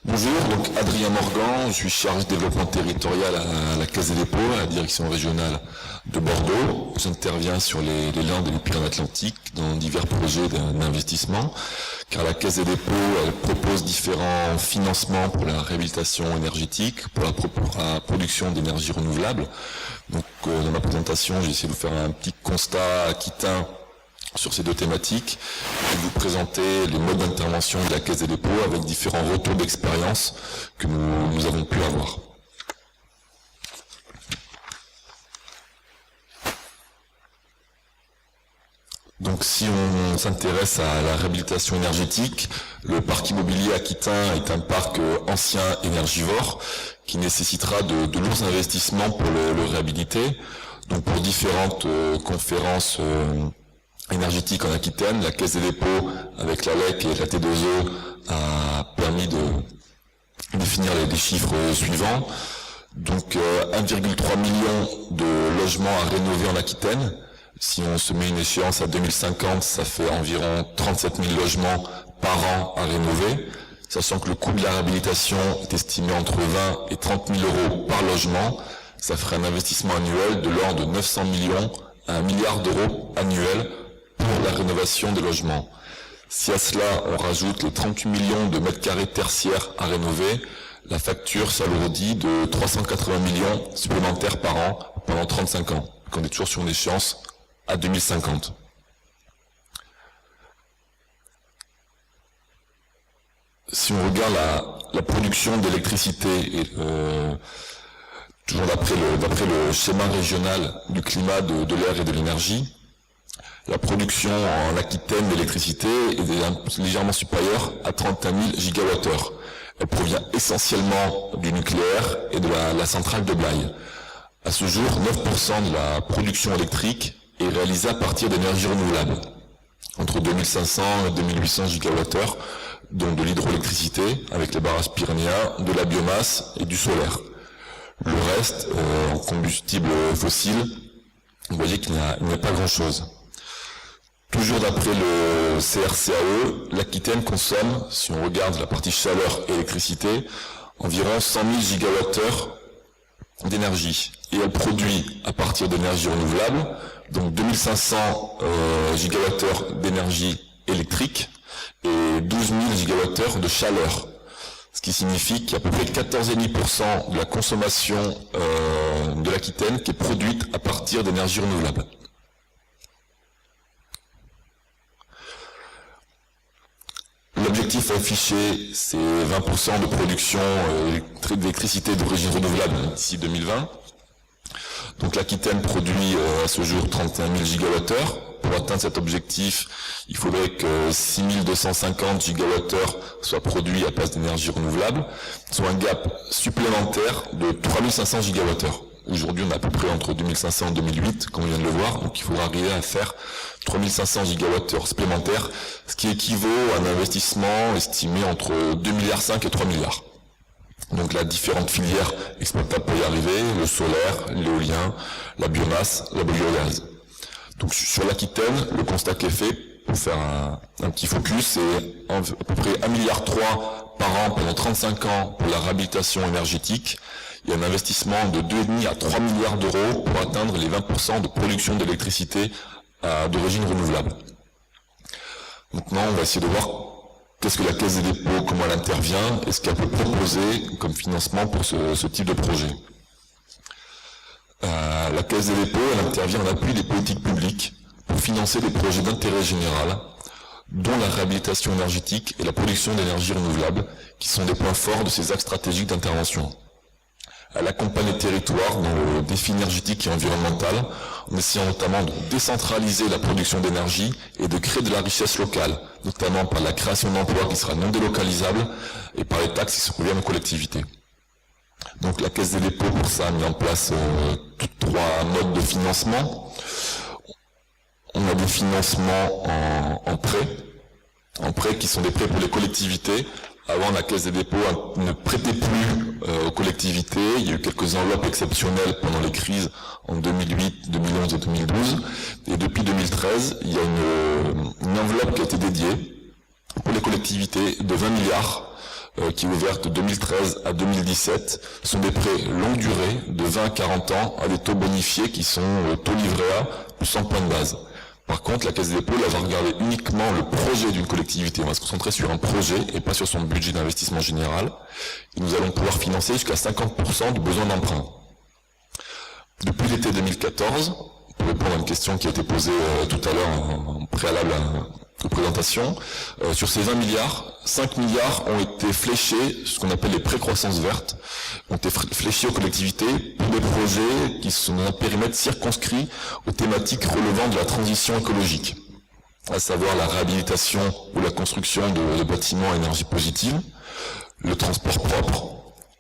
Bonjour, donc Adrien Morgan, je suis chargé de développement territorial à la Caisse des dépôts, à la direction régionale de Bordeaux. J'interviens sur les Landes et les Pyrénées-Atlantiques dans divers projets d'investissement, car la Caisse des dépôts elle propose différents financements pour la réhabilitation énergétique, pour la production d'énergie renouvelable. Donc dans ma présentation, j'ai essayé de vous faire un petit constat aquitain sur ces deux thématiques et de vous présenter les modes d'intervention de la Caisse des dépôts avec différents retours d'expérience que nous avons pu avoir. Donc si on s'intéresse à la réhabilitation énergétique, le parc immobilier aquitain est un parc ancien énergivore qui nécessitera de lourds investissements pour le réhabiliter. Donc pour différentes conférences énergétique en Aquitaine, la Caisse des dépôts avec la LEC et la T2E a permis de définir les chiffres suivants. Donc 1,3 million de logements à rénover en Aquitaine. Si on se met une échéance à 2050, ça fait environ 37 000 logements par an à rénover, sachant que le coût de la réhabilitation est estimé entre 20 et 30 000 euros par logement. Ça ferait un investissement annuel de l'ordre de 900 millions à 1 milliard d'euros annuels pour la rénovation des logements. Si à cela on rajoute les 38 millions de mètres carrés tertiaires à rénover, la facture s'alourdit de 380 millions supplémentaires par an pendant 35 ans. On est toujours sur une échéance à 2050. Si on regarde la production d'électricité, toujours d'après le schéma régional du climat, de l'air et de l'énergie, la production en Aquitaine d'électricité est légèrement supérieure à 31 000 gigawattheures. Elle provient essentiellement du nucléaire et de la centrale de Blaye. À ce jour, 9% de la production électrique est réalisée à partir d'énergies renouvelables, entre 2500 et 2800 gigawattheures, dont de l'hydroélectricité avec les barrages pyrénéens, de la biomasse et du solaire. Le reste, en combustible fossile, vous voyez qu'il n'y a pas grand-chose. Toujours d'après le CRCAE, l'Aquitaine consomme, si on regarde la partie chaleur et électricité, environ 100 000 gigawattheures d'énergie. Et elle produit à partir d'énergie renouvelable, donc 2500 gigawattheures d'énergie électrique et 12 000 gigawattheures de chaleur. Ce qui signifie qu'il y a à peu près 14,5% de la consommation de l'Aquitaine qui est produite à partir d'énergie renouvelable. L'objectif affiché, c'est 20% de production d'électricité d'origine renouvelable d'ici 2020. Donc l'Aquitaine produit à ce jour 31 000 gigawattheures. Pour atteindre cet objectif, il faudrait que 6 250 gigawattheures soient produits à base d'énergie renouvelable, soit un gap supplémentaire de 3 500 gigawattheures. Aujourd'hui, on est à peu près entre 2500 et 2008, comme on vient de le voir, donc il faudra arriver à faire 3500 gigawattheures supplémentaires, ce qui équivaut à un investissement estimé entre 2,5 milliards et 3 milliards. Donc la différentes filières exploitables pour y arriver, le solaire, l'éolien, la biomasse, la biogaz. Donc sur l'Aquitaine, le constat qui est fait, pour faire un petit focus, c'est à peu près 1,3 milliard par an pendant 35 ans pour la réhabilitation énergétique. Il y a un investissement de 2,5 à 3 milliards d'euros pour atteindre les 20% de production d'électricité d'origine renouvelable. Maintenant, on va essayer de voir qu'est-ce que la Caisse des dépôts, comment elle intervient, et ce qu'elle peut proposer comme financement pour ce type de projet. La Caisse des dépôts, elle intervient en appui des politiques publiques pour financer des projets d'intérêt général, dont la réhabilitation énergétique et la production d'énergie renouvelable, qui sont des points forts de ces axes stratégiques d'intervention. Elle accompagne les territoires dans le défi énergétique et environnemental, en essayant notamment de décentraliser la production d'énergie et de créer de la richesse locale, notamment par la création d'emplois qui sera non délocalisable et par les taxes qui se reviennent aux collectivités. Donc la Caisse des dépôts, pour ça, a mis en place trois modes de financement. On a des financements en prêt qui sont des prêts pour les collectivités. Avant, la Caisse des dépôts ne prêtait plus aux collectivités. Il y a eu quelques enveloppes exceptionnelles pendant les crises en 2008, 2011 et 2012. Et depuis 2013, il y a une enveloppe qui a été dédiée pour les collectivités de 20 milliards qui est ouverte de 2013 à 2017, sont des prêts longue durée de 20 à 40 ans à des taux bonifiés qui sont taux livret A plus 100 points de base. Par contre, la Caisse des dépôts, elle va regarder uniquement le projet d'une collectivité. On va se concentrer sur un projet et pas sur son budget d'investissement général. Et nous allons pouvoir financer jusqu'à 50% du besoin d'emprunt. Depuis l'été 2014, pour répondre à une question qui a été posée tout à l'heure en préalable aux présentations, sur ces 20 milliards, 5 milliards ont été fléchés, ce qu'on appelle les pré-croissance vertes, ont été fléchés aux collectivités pour des projets qui sont dans un périmètre circonscrit aux thématiques relevant de la transition écologique, à savoir la réhabilitation ou la construction de bâtiments à énergie positive, le transport propre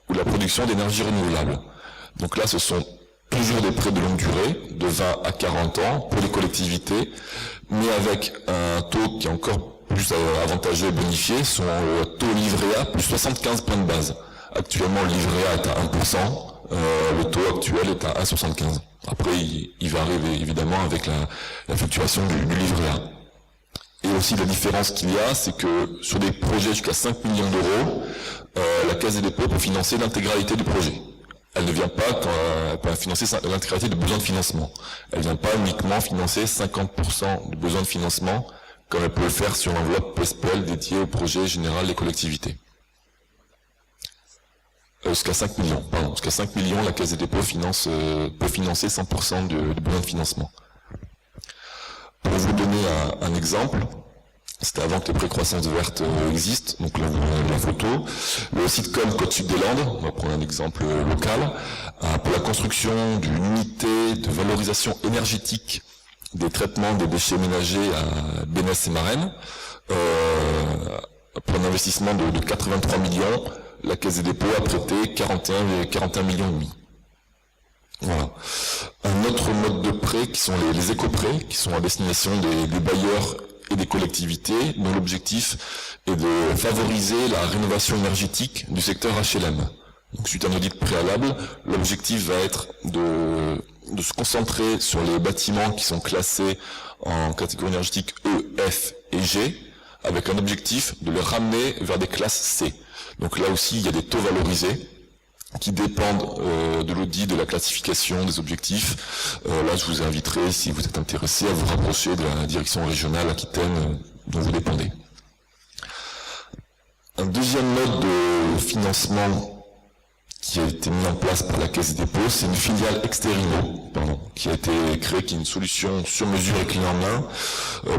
ou la production d'énergie renouvelable. Donc là, ce sont toujours des prêts de longue durée, de 20 à 40 ans pour les collectivités, mais avec un taux qui est encore plus avantageux et bonifié, son taux livret A plus 75 points de base. Actuellement, le livret A est à 1%, le taux actuel est à 1,75. Après, il va arriver évidemment avec la fluctuation du livret A. Et aussi la différence qu'il y a, c'est que sur des projets jusqu'à 5 millions d'euros, la Caisse des dépôts peut financer l'intégralité du projet. Elle ne vient pas financer l'intégralité du besoin de financement. Elle ne vient pas uniquement financer 50% du besoin de financement, comme elle peut le faire sur l'enveloppe PESPEL dédiée au projet général des collectivités. Jusqu'à 5 millions, jusqu'à 5 millions, la Caisse des dépôts peut financer 100% du besoin de financement. Pour vous donner un exemple, c'était avant que les pré-croissances vertes existent, donc là vous avez la photo. Le sitcom Côte-Sud-des-Landes, on va prendre un exemple local, pour la construction d'une unité de valorisation énergétique des traitements des déchets ménagers à Bénesse et Marennes, pour un investissement de 83 millions, la Caisse des dépôts a prêté 41 millions et demi. Voilà. Un autre mode de prêt qui sont les éco-prêts, qui sont à destination des bailleurs et des collectivités, dont l'objectif est de favoriser la rénovation énergétique du secteur HLM. Donc, suite à un audit préalable, l'objectif va être de se concentrer sur les bâtiments qui sont classés en catégorie énergétique E, F et G, avec un objectif de les ramener vers des classes C. Donc là aussi, il y a des taux valorisés qui dépendent de l'audit, de la classification, des objectifs. Là, je vous inviterai, si vous êtes intéressé, à vous rapprocher de la direction régionale Aquitaine dont vous dépendez. Un deuxième mode de financement qui a été mis en place par la Caisse des dépôts, c'est une filiale Exterimo, qui a été créée, qui est une solution sur mesure et clé en main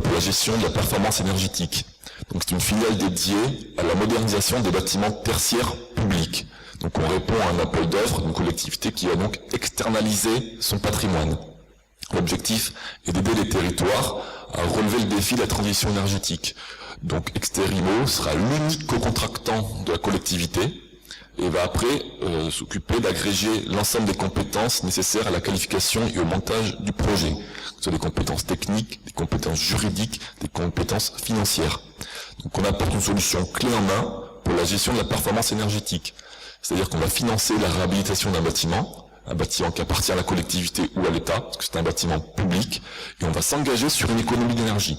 pour la gestion de la performance énergétique. Donc c'est une filiale dédiée à la modernisation des bâtiments tertiaires publics. Donc on répond à un appel d'offres d'une collectivité qui va donc externaliser son patrimoine. L'objectif est d'aider les territoires à relever le défi de la transition énergétique. Donc Exterimo sera l'unique co-contractant de la collectivité et va après s'occuper d'agréger l'ensemble des compétences nécessaires à la qualification et au montage du projet. Que ce soit des compétences techniques, des compétences juridiques, des compétences financières. Donc on apporte une solution clé en main pour la gestion de la performance énergétique. C'est-à-dire qu'on va financer la réhabilitation d'un bâtiment, un bâtiment qui appartient à la collectivité ou à l'État, parce que c'est un bâtiment public, et on va s'engager sur une économie d'énergie.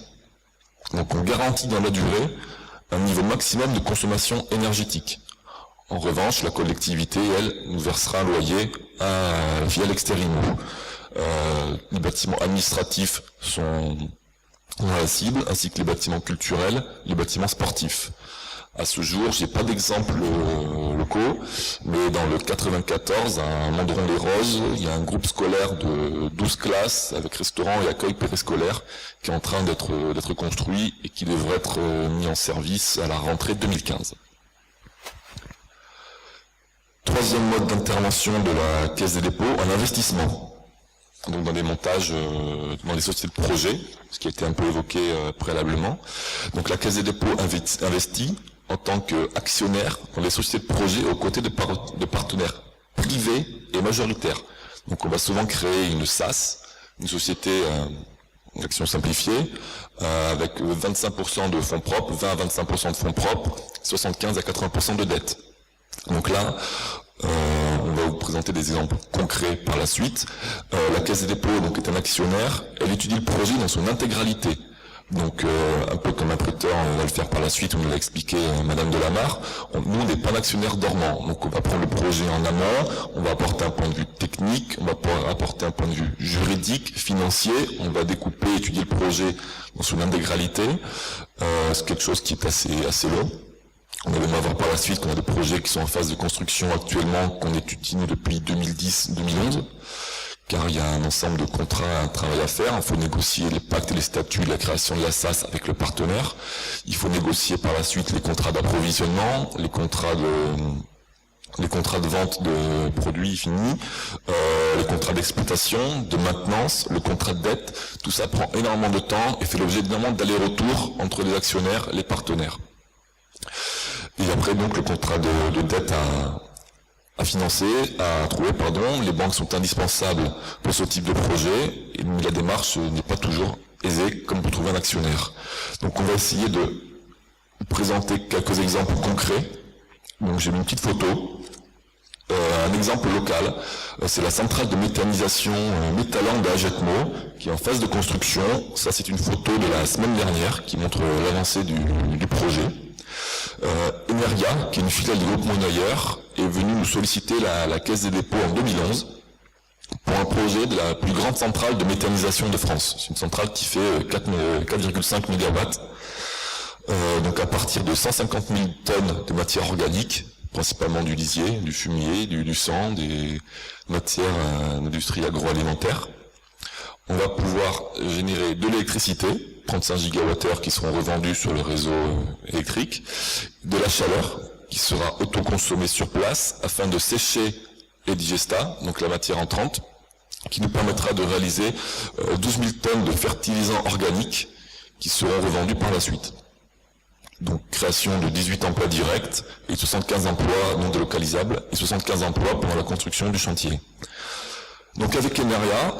Donc on garantit dans la durée un niveau maximum de consommation énergétique. En revanche, la collectivité, elle, nous versera un loyer via l'Exterimo. Les bâtiments administratifs sont dans la cible, ainsi que les bâtiments culturels, les bâtiments sportifs. À ce jour, j'ai pas d'exemple locaux, mais dans le 94, à Mondron-les-Roses, il y a un groupe scolaire de 12 classes avec restaurant et accueil périscolaire qui est en train d'être construit et qui devrait être mis en service à la rentrée 2015. Troisième mode d'intervention de la Caisse des dépôts, un investissement. Donc dans des montages, dans des sociétés de projet, ce qui a été un peu évoqué préalablement. Donc la Caisse des dépôts investit en tant qu'actionnaire dans les sociétés de projet aux côtés de partenaires privés et majoritaires. Donc on va souvent créer une SAS, une société d'action simplifiée, avec 25% de fonds propres, 20 à 25% de fonds propres, 75 à 80% de dettes. Donc là, on va vous présenter des exemples concrets par la suite. La Caisse des dépôts donc, est un actionnaire, elle étudie le projet dans son intégralité. Donc un peu comme un prêteur, on va le faire par la suite, on nous l'a expliqué Madame Delamarre, nous on n'est pas un actionnaire dormant, donc on va prendre le projet en amont, on va apporter un point de vue technique, on va pouvoir apporter un point de vue juridique, financier, on va découper, étudier le projet dans son intégralité, c'est quelque chose qui est assez long. On va même voir par la suite qu'on a des projets qui sont en phase de construction actuellement, qu'on étudie nous depuis 2010-2011. Car il y a un ensemble de contrats, un travail à faire. Il faut négocier les pactes et les statuts de la création de la SAS avec le partenaire. Il faut négocier par la suite les contrats d'approvisionnement, les contrats de vente de produits finis, les contrats d'exploitation, de maintenance, le contrat de dette. Tout ça prend énormément de temps et fait l'objet d'énormément d'aller-retour entre les actionnaires et les partenaires. Et après donc le contrat de dette à financer, à trouver, les banques sont indispensables pour ce type de projet, et la démarche n'est pas toujours aisée comme pour trouver un actionnaire. Donc on va essayer de vous présenter quelques exemples concrets. Donc j'ai mis une petite photo, un exemple local, c'est la centrale de méthanisation Métaland de Agetmo, qui est en phase de construction. Ça c'est une photo de la semaine dernière qui montre l'avancée du projet. Energia, qui est une filiale du groupe Monayer, est venue nous solliciter la Caisse des dépôts en 2011 pour un projet de la plus grande centrale de méthanisation de France. C'est une centrale qui fait 4,5 MW, donc à partir de 150 000 tonnes de matière organique, principalement du lisier, du fumier, du sang, des matières d'industrie agroalimentaire. On va pouvoir générer de l'électricité, 35 gigawattheures qui seront revendus sur le réseau électrique, de la chaleur qui sera autoconsommée sur place afin de sécher les digestats, donc la matière entrante, qui nous permettra de réaliser 12 000 tonnes de fertilisants organiques qui seront revendus par la suite. Donc création de 18 emplois directs et 75 emplois non délocalisables et 75 emplois pour la construction du chantier. Donc avec Energia,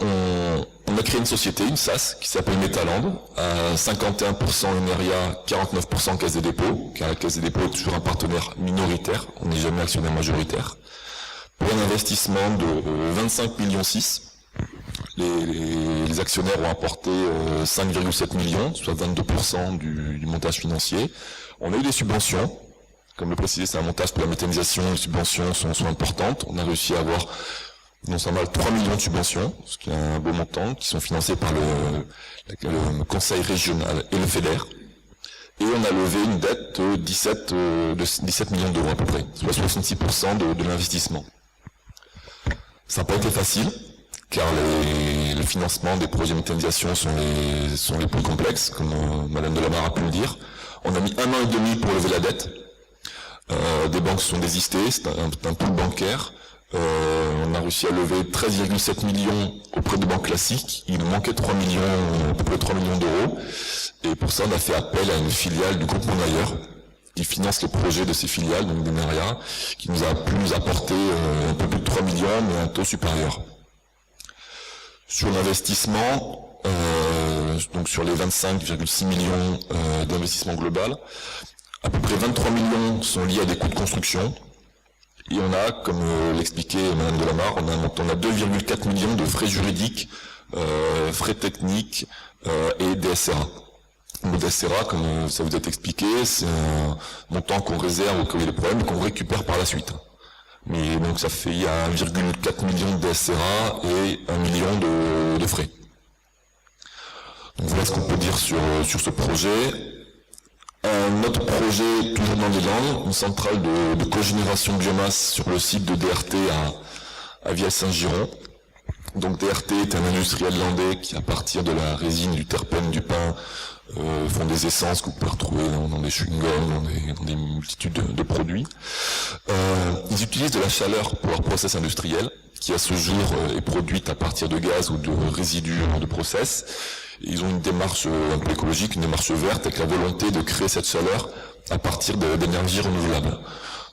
on a créé une société, une SAS, qui s'appelle Métaland, à 51% Energia, 49% Caisse des dépôts, car la Caisse des dépôts est toujours un partenaire minoritaire, on n'est jamais actionnaire majoritaire, pour un investissement de 25,6 millions. Les actionnaires ont apporté 5,7 millions, soit 22% du montage financier. On a eu des subventions, comme le précisé, c'est un montage pour la méthanisation, les subventions sont importantes. On a réussi à avoir non seulement 3 millions de subventions, ce qui est un beau montant, qui sont financés par le Conseil régional et le FEDER. Et on a levé une dette de 17 millions d'euros à peu près, soit 66% de l'investissement. Ça n'a pas été facile, car le financement des projets de méthanisation sont les plus complexes, comme Madame Delamarre a pu le dire. On a mis 1 an et demi pour lever la dette. Des banques se sont désistées, c'est un pool bancaire. On a réussi à lever 13,7 millions auprès de banques classiques. Il nous manquait 3 millions, à peu près 3 millions d'euros. Et pour ça, on a fait appel à une filiale du groupe Monayer, qui finance les projets de ces filiales, donc d'Energia, qui nous a pu nous apporter un peu plus de 3 millions, mais un taux supérieur. Sur l'investissement, donc sur les 25,6 millions d'investissement global, à peu près 23 millions sont liés à des coûts de construction. Et on a, comme l'expliquait Madame Delamarre, on a 2,4 millions de frais juridiques, frais techniques et DSRA. Le DSRA, comme ça vous a été expliqué, c'est un montant qu'on réserve au cas où il y a des problèmes et qu'on récupère par la suite. Mais donc ça fait, il y a 1,4 million de DSRA et 1 million de frais. Donc voilà ce qu'on peut dire sur ce projet. Un autre projet, toujours dans les Landes, une centrale de cogénération de biomasse sur le site de DRT à Vielle-Saint-Giron. Donc DRT est un industriel landais qui, à partir de la résine, du terpène, du pain, font des essences que vous pouvez retrouver dans des chewing-gums, dans des multitudes de produits. Ils utilisent de la chaleur pour leur process industriel, qui à ce jour est produite à partir de gaz ou de résidus de process. Ils ont une démarche un peu écologique, une démarche verte, avec la volonté de créer cette chaleur à partir d'énergies renouvelables.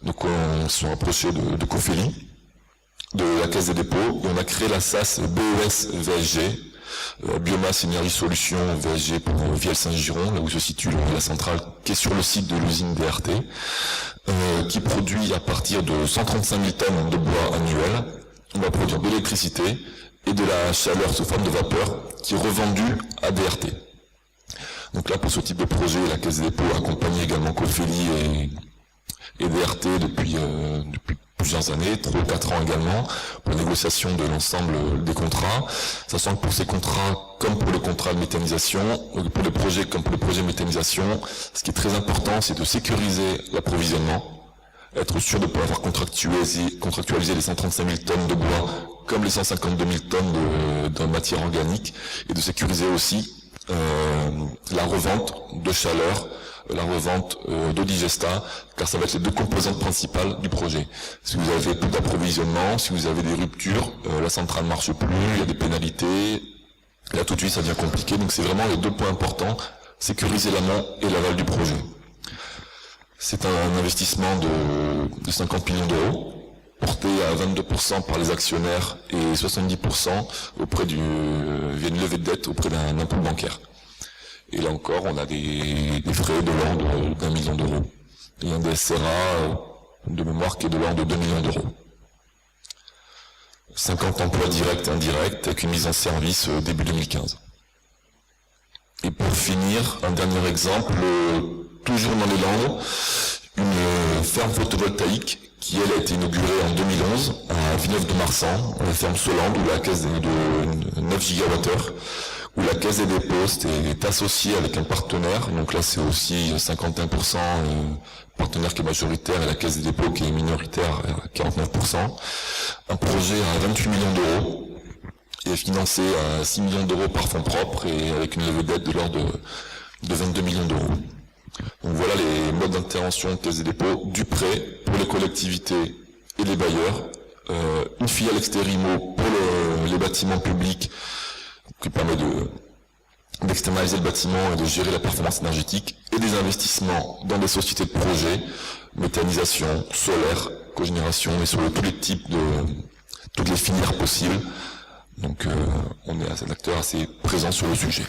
Donc on se sont approchés de Cofeli, de la Caisse des dépôts, et on a créé la SAS BES VSG, Biomasse Énergie Solutions VSG pour Vielle-Saint-Giron, là où se situe la centrale qui est sur le site de l'usine DRT, qui produit à partir de 135 000 tonnes de bois annuel. On va produire de l'électricité et de la chaleur sous forme de vapeur qui est revendue à DRT. Donc là, pour ce type de projet, la Caisse des dépôts a accompagné également Cofeli et DRT depuis plusieurs années, 3 ou 4 ans également, pour négociation de l'ensemble des contrats, sachant que pour ces contrats, comme pour le contrat de méthanisation, pour le projet comme pour le projet de méthanisation, ce qui est très important, c'est de sécuriser l'approvisionnement, être sûr de pouvoir contractualiser les 135 000 tonnes de bois comme les 152 000 tonnes de matière organique, et de sécuriser aussi la revente de chaleur, la revente d'eau digesta, car ça va être les deux composantes principales du projet. Si vous avez plus d'approvisionnement, si vous avez des ruptures, la centrale ne marche plus, il y a des pénalités, là tout de suite ça devient compliqué, donc c'est vraiment les deux points importants, sécuriser l'amont et l'aval du projet. C'est un investissement de 50 millions d'euros, porté à 22% par les actionnaire et 70% via une levée de dette auprès d'un pool bancaire. Et là encore, on a des frais de l'ordre d'1 million d'euros. Et un DSCRA de mémoire qui est de l'ordre de 2 millions d'euros. 50 emplois directs et indirects avec une mise en service début 2015. Et pour finir, un dernier exemple, toujours dans les Landes, une ferme photovoltaïque qui, elle, a été inaugurée en 2011 à Villeneuve-de-Marsan, la ferme Solande, où la caisse de 9 gigawattheures, où la Caisse des dépôts est associée avec un partenaire, donc là c'est aussi 51% partenaire qui est majoritaire et la Caisse des dépôts qui est minoritaire à 49%. Un projet à 28 millions d'euros, et financé à 6 millions d'euros par fonds propres et avec une levée d'aide de l'ordre de 22 millions d'euros. Donc voilà les modes d'intervention de Caisse des dépôts, du prêt pour les collectivités et les bailleurs, une filiale Exterimo pour les bâtiments publics qui permet d'externaliser le bâtiment et de gérer la performance énergétique, et des investissements dans des sociétés de projets, méthanisation, solaire, cogénération, et sur tous les types toutes les filières possibles. Donc on est un acteur assez présent sur le sujet.